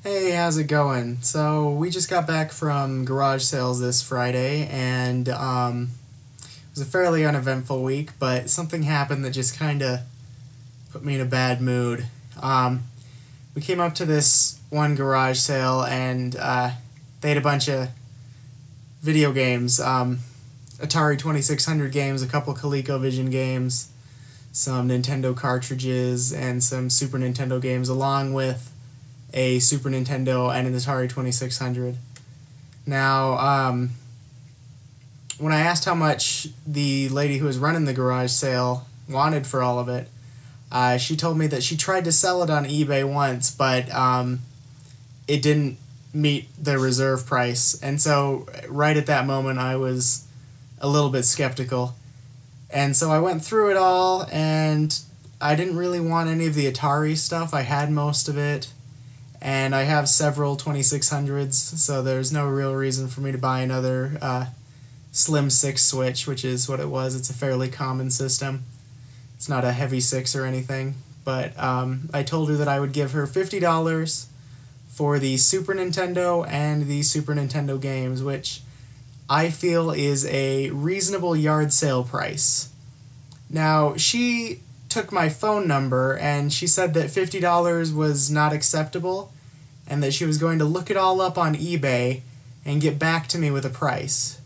Hey, how's it going? So we just got back from garage sales this Friday, and it was a fairly uneventful week, but something happened that just kind of put me in a bad mood. We came up to this one garage sale, and they had a bunch of video games, Atari 2600 games, a couple ColecoVision games, some Nintendo cartridges, and some Super Nintendo games, along with a Super Nintendo and an Atari 2600. Now, when I asked how much the lady who was running the garage sale wanted for all of it, she told me that she tried to sell it on eBay once, but it didn't meet the reserve price. And so right at that moment, I was a little bit skeptical. And so I went through it all, and I didn't really want any of the Atari stuff. I had most of it. And I have several 2600s, so there's no real reason for me to buy another Slim 6 switch, which is what it was. It's a fairly common system. It's not a heavy 6 or anything. But I told her that I would give her $50 for the Super Nintendo and the Super Nintendo games, which I feel is a reasonable yard sale price. Now, she took my phone number, and she said that $50 was not acceptable, and that she was going to look it all up on eBay and get back to me with a price.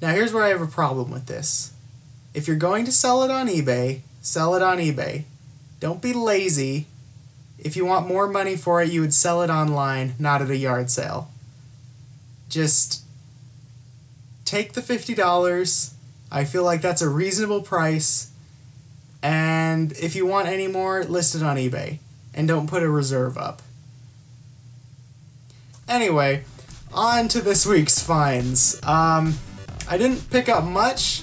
Now, here's where I have a problem with this. If you're going to sell it on eBay, sell it on eBay. Don't be lazy. If you want more money for it, you would sell it online, not at a yard sale. Just take the $50. I feel like that's a reasonable price. And if you want any more, list it on eBay. And don't put a reserve up. Anyway, on to this week's finds. I didn't pick up much,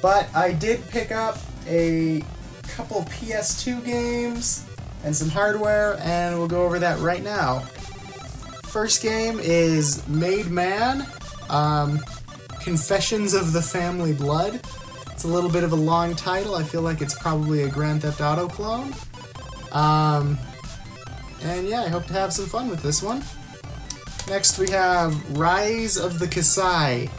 but I did pick up a couple PS2 games and some hardware, and we'll go over that right now. First game is Made Man, Confessions of the Family Blood. It's a little bit of a long title. I feel like it's probably a Grand Theft Auto clone. And yeah, I hope to have some fun with this one. Next we have Rise of the Kasai.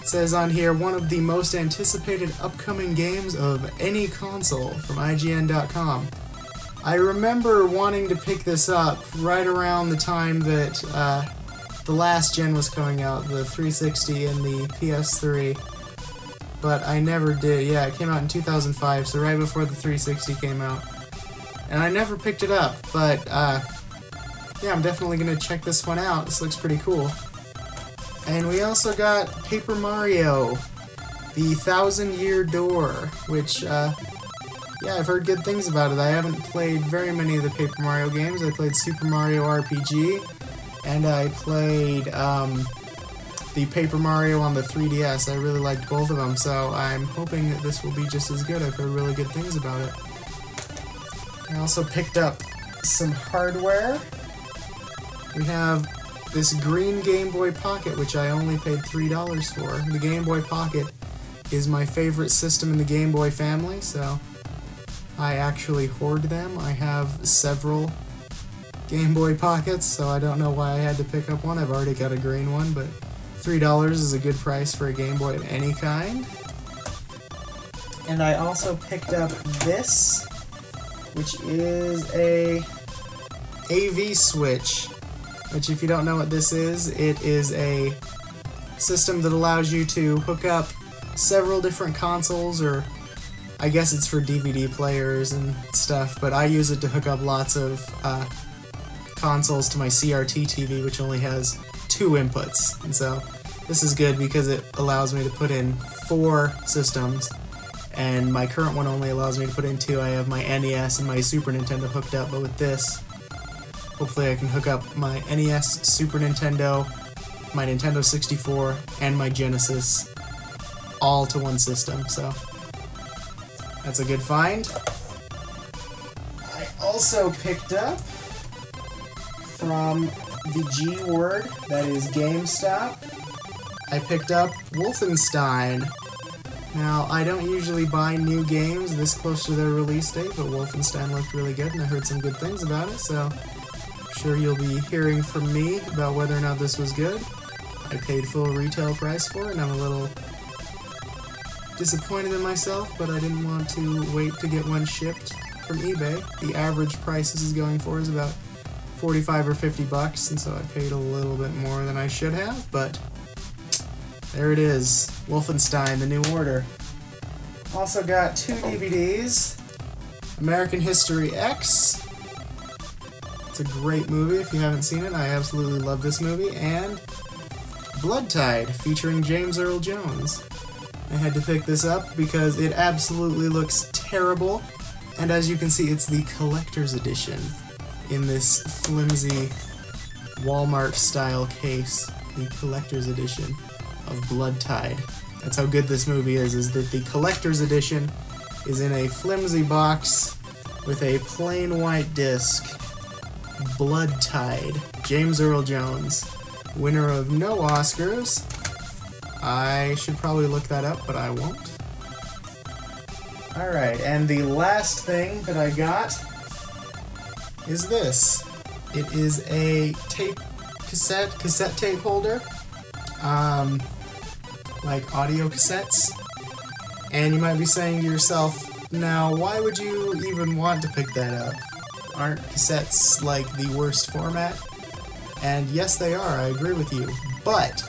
It says on here, one of the most anticipated upcoming games of any console from IGN.com. I remember wanting to pick this up right around the time that the last gen was coming out, the 360 and the PS3. But I never did. Yeah, it came out in 2005, so right before the 360 came out. And I never picked it up, but yeah, I'm definitely going to check this one out. This looks pretty cool. And we also got Paper Mario, the 1,000-Year Door, which, yeah, I've heard good things about it. I haven't played very many of the Paper Mario games. I played Super Mario RPG, and I played the Paper Mario on the 3DS. I really liked both of them, so I'm hoping that this will be just as good. I've heard really good things about it. I also picked up some hardware. We have this green Game Boy Pocket, which I only paid $3 for. The Game Boy Pocket is my favorite system in the Game Boy family, so I actually hoard them. I have several Game Boy Pockets, so I don't know why I had to pick up one. I've already got a green one, but $3 is a good price for a Game Boy of any kind. And I also picked up this, which is a AV switch, which if you don't know what this is, it is a system that allows you to hook up several different consoles, or I guess it's for DVD players and stuff, but I use it to hook up lots of consoles to my CRT TV, which only has 2 inputs. And so this is good because it allows me to put in 4 systems, and my current one only allows me to put in 2. I have my NES and my Super Nintendo hooked up, but with this, hopefully I can hook up my NES, Super Nintendo, my Nintendo 64, and my Genesis all to one system, so that's a good find. I also picked up from the G word, that is GameStop, I picked up Wolfenstein. Now, I don't usually buy new games this close to their release date, but Wolfenstein looked really good, and I heard some good things about it, so Sure, you'll be hearing from me about whether or not this was good. I paid full retail price for it, and I'm a little disappointed in myself, but I didn't want to wait to get one shipped from eBay. The average price this is going for is about 45 or 50 bucks, and so I paid a little bit more than I should have, but there it is. Wolfenstein: The New Order. Also got 2 DVDs. American History X. It's a great movie if you haven't seen it. I absolutely love this movie. And Blood Tide, featuring James Earl Jones. I had to pick this up because it absolutely looks terrible. And as you can see, it's the collector's edition in this flimsy Walmart-style case. The collector's edition of Blood Tide. That's how good this movie is that the collector's edition is in a flimsy box with a plain white disc. Blood Tide. James Earl Jones. Winner of no Oscars. I should probably look that up, but I won't. Alright, and the last thing that I got is this. It is a cassette tape holder. Like audio cassettes. And you might be saying to yourself, now why would you even want to pick that up? Aren't cassettes like the worst format? And yes, they are, I agree with you. But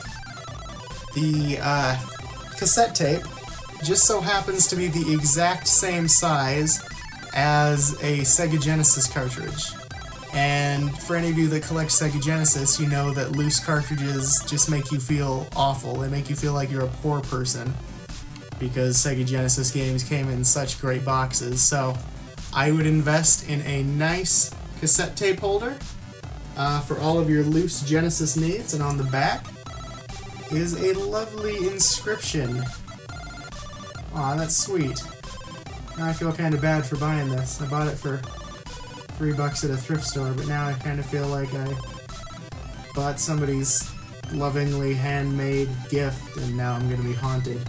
the cassette tape just so happens to be the exact same size as a Sega Genesis cartridge. And for any of you that collect Sega Genesis, you know that loose cartridges just make you feel awful. They make you feel like you're a poor person because Sega Genesis games came in such great boxes. So I would invest in a nice cassette tape holder for all of your loose Genesis needs, and on the back is a lovely inscription. Aw, that's sweet. Now I feel kind of bad for buying this. I bought it for $3 at a thrift store, but now I kind of feel like I bought somebody's lovingly handmade gift, and now I'm going to be haunted.